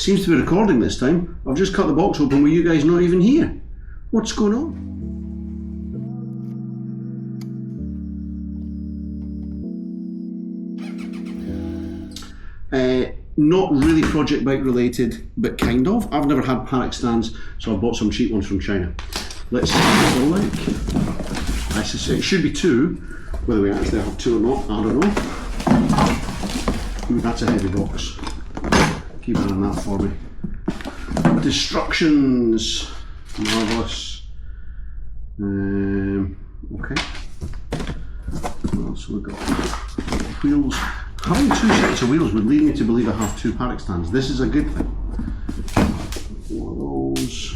Seems to be recording this time. I've just cut the box open with you guys not even here. What's going on? Not really project bike related, but kind of. I've never had Paddock stands, so I've bought some cheap ones from China. Let's see what they're like. I suspect it should be two. Whether we actually have two or not, I don't know. Ooh, that's a heavy box. Keep an eye on that for me. Destructions. Marvellous. Okay. What else have we got? Wheels. Having two sets of wheels would lead me to believe I have two Paddock stands. This is a good thing. One of those.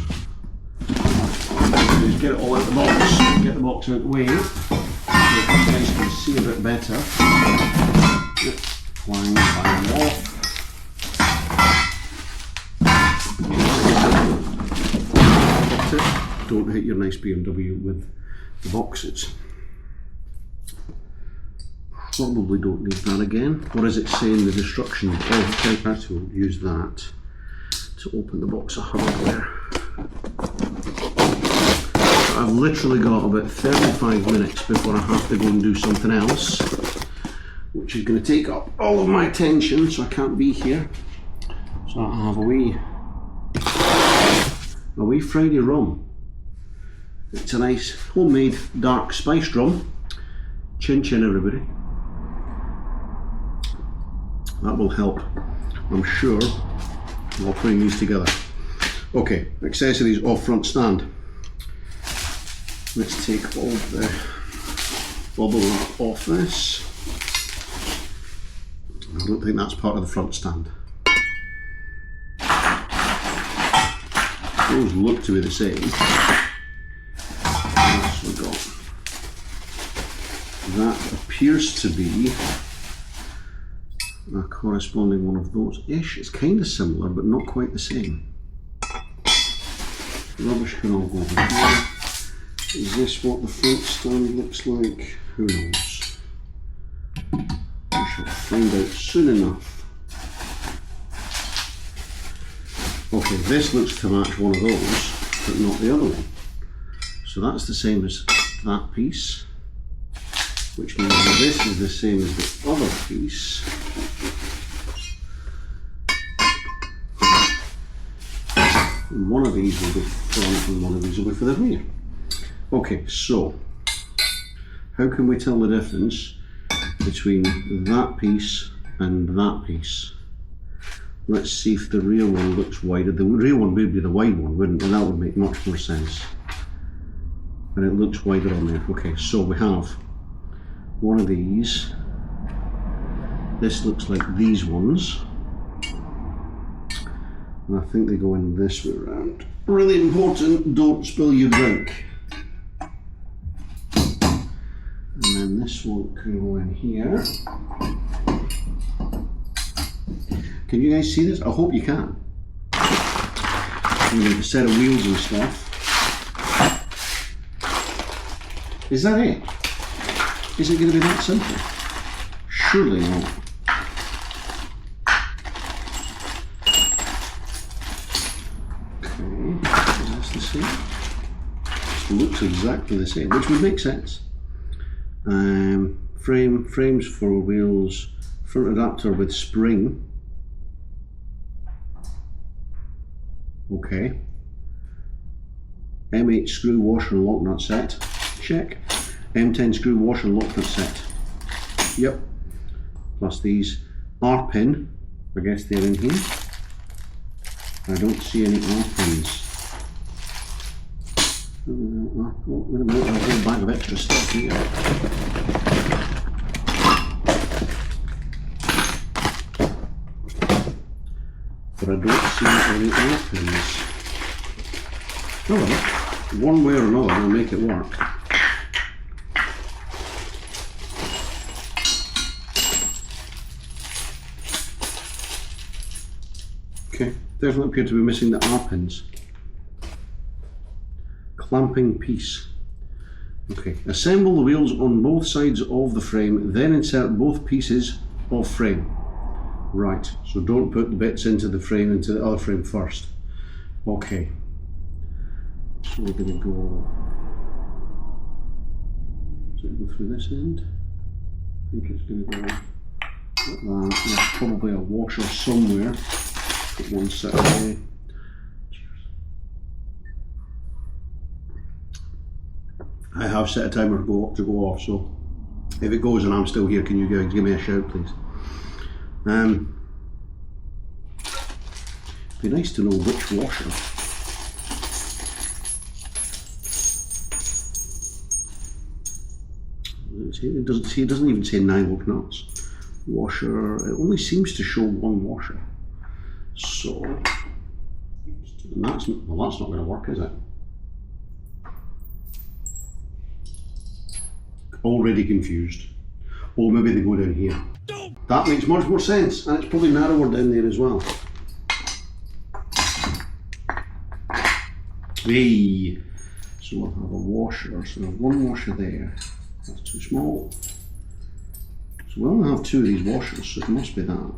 Just get it all out of the box. Get the box out of the way. So you guys can see a bit better. Flying off. Don't hit your nice BMW with the boxes. Probably don't need that again. What does it say in the destruction? Oh, okay, we'll use that to open the box of hardware. I've literally got about 35 minutes before I have to go and do something else, which is going to take up all of my attention, so I can't be here. So I have a wee Friday rum. It's a nice homemade dark spiced rum. Chin chin, everybody. That will help, I'm sure, while putting these together. Okay, accessories off front stand. Let's take all the bubble wrap off this. I don't think that's part of the front stand. Those look to be the same. What else we got? That appears to be a corresponding one of those-ish. It's kind of similar, but not quite the same. Rubbish can all go over here. Is this what the front stand looks like? Who knows? We shall find out soon enough. Okay, this looks to match one of those, but not the other one. So that's the same as that piece, which means this is the same as the other piece. And one of these will be front and one of these will be for the rear. Okay, so how can we tell the difference between that piece and that piece? Let's see if the rear one looks wider. The rear one would be the wide one, wouldn't it? And that would make much more sense. And it looks wider on there. Okay, so we have one of these. This looks like these ones. And I think they go in this way around. Really important, don't spill your drink. And then this one can go in here. Can you guys see this? I hope you can. You know, a set of wheels and stuff. Is that it? Is it going to be that simple? Surely not. Okay, that's the same. It looks exactly the same, which would make sense. Frames for wheels, front adapter with spring. Okay. M8 screw washer and lock nut set. Check. M10 screw washer and lock nut set. Yep. Plus these R pin. I guess they're in here. I don't see any R pins. Wait a minute, I've got a whole bag of extra stuff here. But I don't see any R pins. Oh well, one way or another will make it work. Okay, definitely appear to be missing the R pins. Clamping piece. Okay, assemble the wheels on both sides of the frame, then insert both pieces of frame. Right, so don't put the bits into the frame, into the other frame first. Okay, so we're going to go, does it go through this end? I think it's going to go like that. There's probably a washer somewhere. Put one set away. I have set a timer to go off, so if it goes and I'm still here, can you guys give me a shout, please? It'd be nice to know which washer. It doesn't even say nylock nuts. Washer, it only seems to show one washer. So, that's not going to work, is it? Already confused. Or maybe they go down here. That makes much more sense, and it's probably narrower down there as well. Hey! So we'll have a washer, so we'll have one washer there. That's too small. So we only have two of these washers, so it must be that.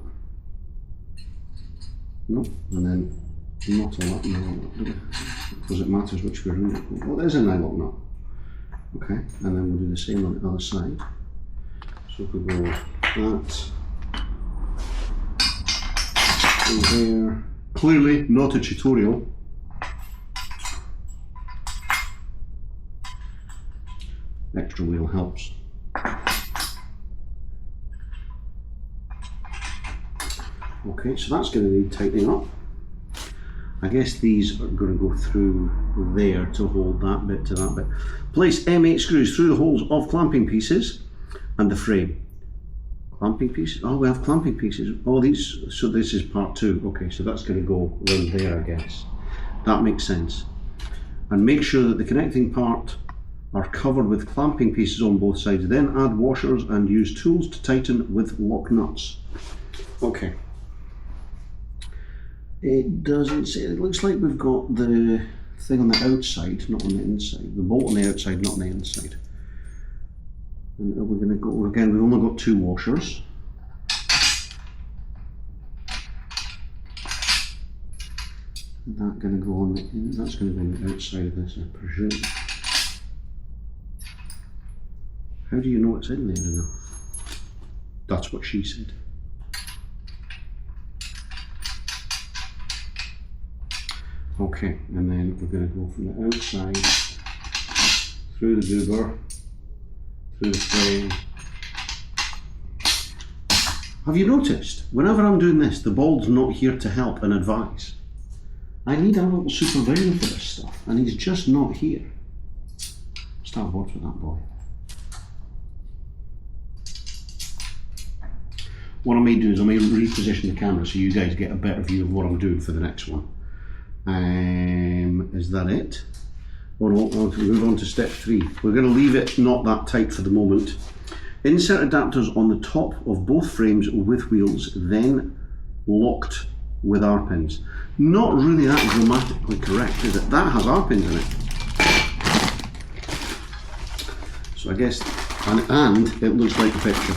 Nope, and then not a lot now, because it matters which we're in. Well, there's a nylock nut. Okay, and then we'll do the same on the other side. So if we go that in there. Clearly not a tutorial. Extra wheel helps. Okay, so that's going to need tightening up. I guess these are going to go through there to hold that bit to that bit. Place M8 screws through the holes of clamping pieces and the frame. Clamping pieces? Oh, we have clamping pieces. Oh, these, so this is part 2. Okay, so that's going to go around there, I guess. That makes sense. And make sure that the connecting part are covered with clamping pieces on both sides. Then add washers and use tools to tighten with lock nuts. Okay. It doesn't say, it looks like we've got the thing on the outside, not on the inside. The bolt on the outside, not on the inside. And we're going to go, again, we've only got 2 washers. That's going to go on the, that's going to be on the outside of this, I presume. How do you know it's in there enough? That's what she said. Okay, and then we're going to go from the outside, through the VEVOR, through the frame. Have you noticed, whenever I'm doing this, the bald's not here to help and advise. I need a little supervisor for this stuff, and he's just not here. Let's have words with that boy. What I may do is I may reposition the camera so you guys get a better view of what I'm doing for the next one. Is that it? Or we'll move on to step 3. We're going to leave it not that tight for the moment. Insert adapters on the top of both frames with wheels, then locked with R-pins. Not really that grammatically correct, is it? That has R-pins in it. So I guess, and it looks like the picture.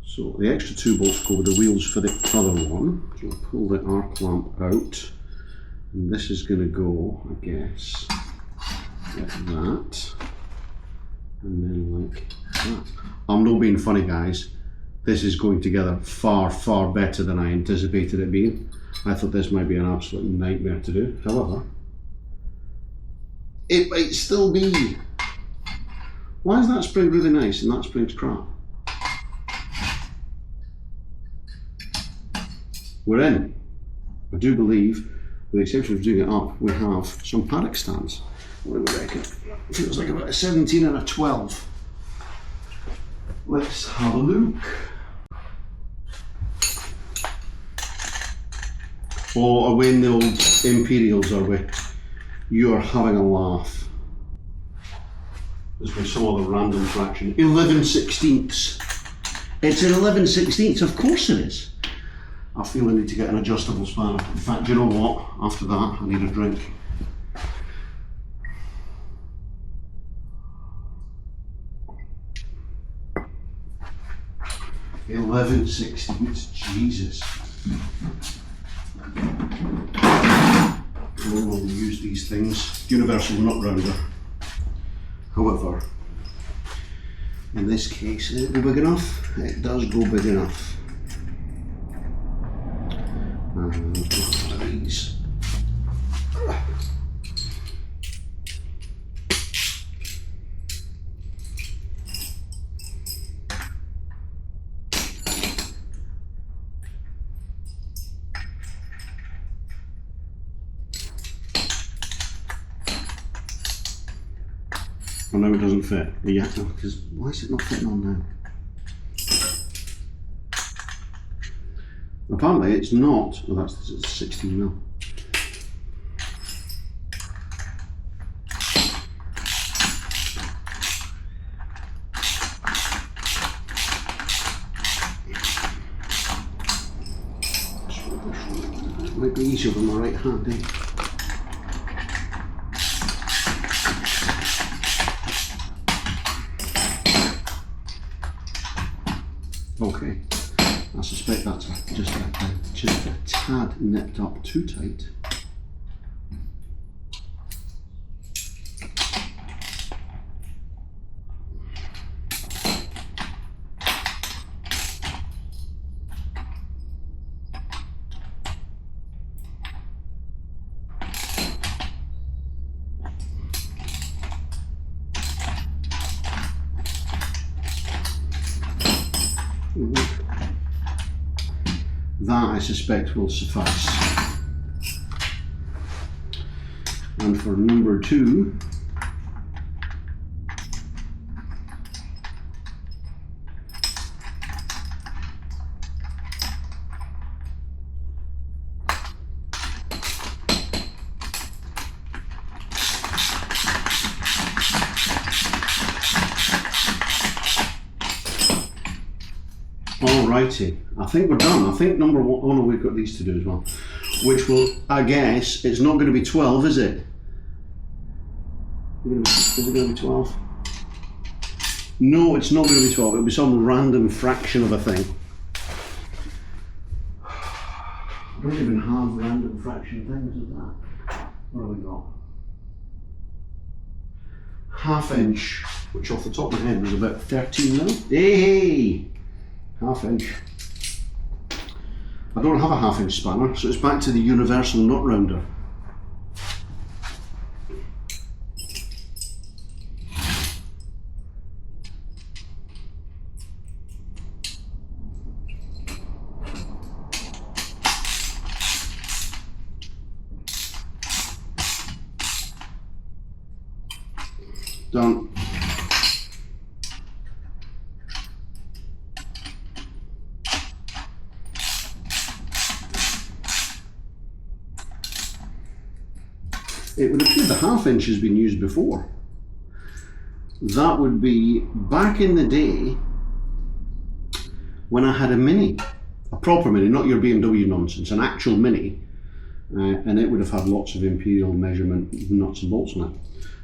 So the extra 2 bolts go with the wheels for the other one. So we'll pull the R-clamp out. And this is going to go, I guess, like that. And then like that. I'm not being funny, guys. This is going together far, far better than I anticipated it being. I thought this might be an absolute nightmare to do. However, it might still be. Why is that spring really nice and that spring's crap? We're in. I do believe, with the exception of doing it up, we have some paddock stands. What do we reckon? It feels like about a 17 and a 12. Let's have a look. Oh, are we in the old Imperials, are we? You're having a laugh. There's been some other random fraction. 11/16. It's an 11/16, of course it is. I feel I need to get an adjustable spanner. In fact, do you know what? After that, I need a drink. 11/16, Jesus. No longer use these things. Universal nut rounder. However, in this case, is it big enough? It does go big enough. And one of these. Oh, no, it doesn't fit. Yeah, because why is it not fitting on now? Apparently it's not. Oh, that's 16mm. It might be easier with my right hand, eh? Okay, I suspect that's just a tad nipped up too tight. That, I suspect, will suffice. And for number 2, alrighty, I think we're done. I think number 1, oh no, we've got these to do as well, which will, I guess, it's not going to be 12, is it? Is it going to be 12? No, it's not going to be 12, it'll be some random fraction of a thing. I don't even have random fraction things of that. What have we got? ½ inch, which off the top of my head was about 13mm. Hey! ½ inch. I don't have a ½ inch spanner, so it's back to the universal nut rounder. Done. It would appear the ½ inch has been used before. That would be back in the day when I had a Mini, a proper Mini, not your BMW nonsense, an actual Mini, and it would have had lots of imperial measurement nuts and bolts on it.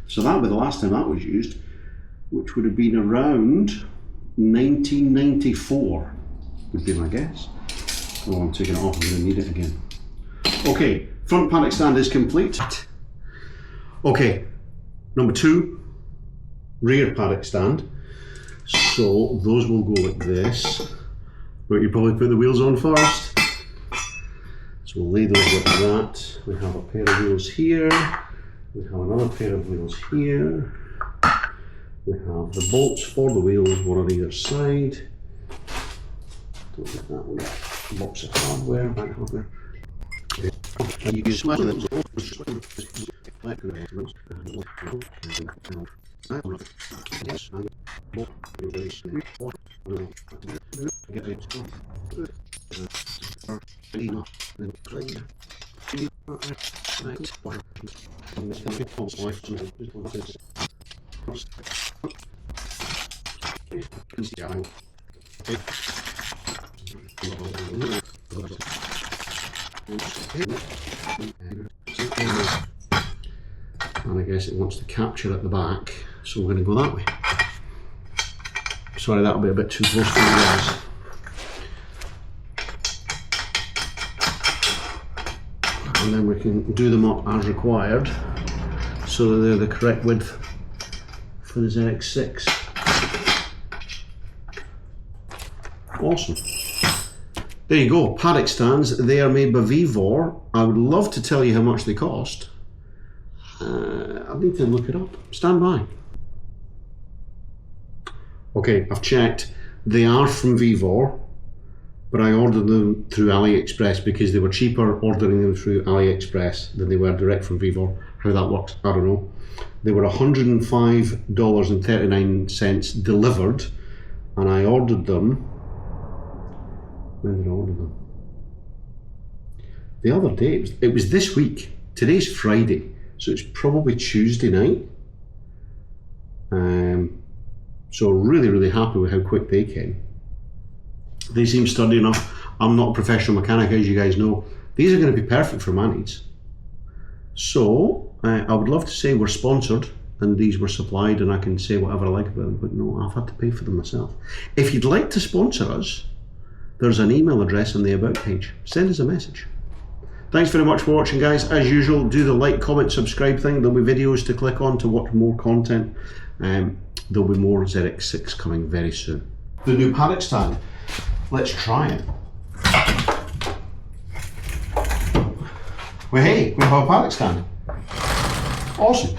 So that would be the last time that was used, which would have been around 1994, would be my guess. Oh, I'm taking it off, I'm going to need it again. Okay, front paddock stand is complete. Okay, number 2, rear paddock stand. So those will go like this, but you probably put the wheels on first. So we'll lay those like that. We have a pair of wheels here. We have another pair of wheels here. We have the bolts for the wheels, one on either side. Don't get that one. Box of hardware, back hardware. And you can swap them. And I guess it wants to capture at the back, so we're going to go that way. Sorry, that'll be a bit too close for you guys. and then we can do them up as required so that they're the correct width for the ZX6. Awesome. There you go, paddock stands. They are made by VEVOR. I would love to tell you how much they cost. I need to look it up. Stand by. Okay, I've checked. They are from VEVOR, but I ordered them through AliExpress because they were cheaper ordering them through AliExpress than they were direct from VEVOR. How that works, I don't know. They were $105.39 delivered, and I ordered them. When did I order them? The other day. It was this week. Today's Friday, so it's probably Tuesday night. So really, really happy with how quick they came. They seem sturdy enough. I'm not a professional mechanic, as you guys know. These are going to be perfect for my needs. So I would love to say we're sponsored and these were supplied and I can say whatever I like about them, but no, I've had to pay for them myself. If you'd like to sponsor us, there's an email address on the About page. Send us a message. Thanks very much for watching, guys. As usual, do the like, comment, subscribe thing. There'll be videos to click on to watch more content. There'll be more ZX6 coming very soon. The new paddock stand. Let's try it. Well, hey, we have a paddock stand. Awesome.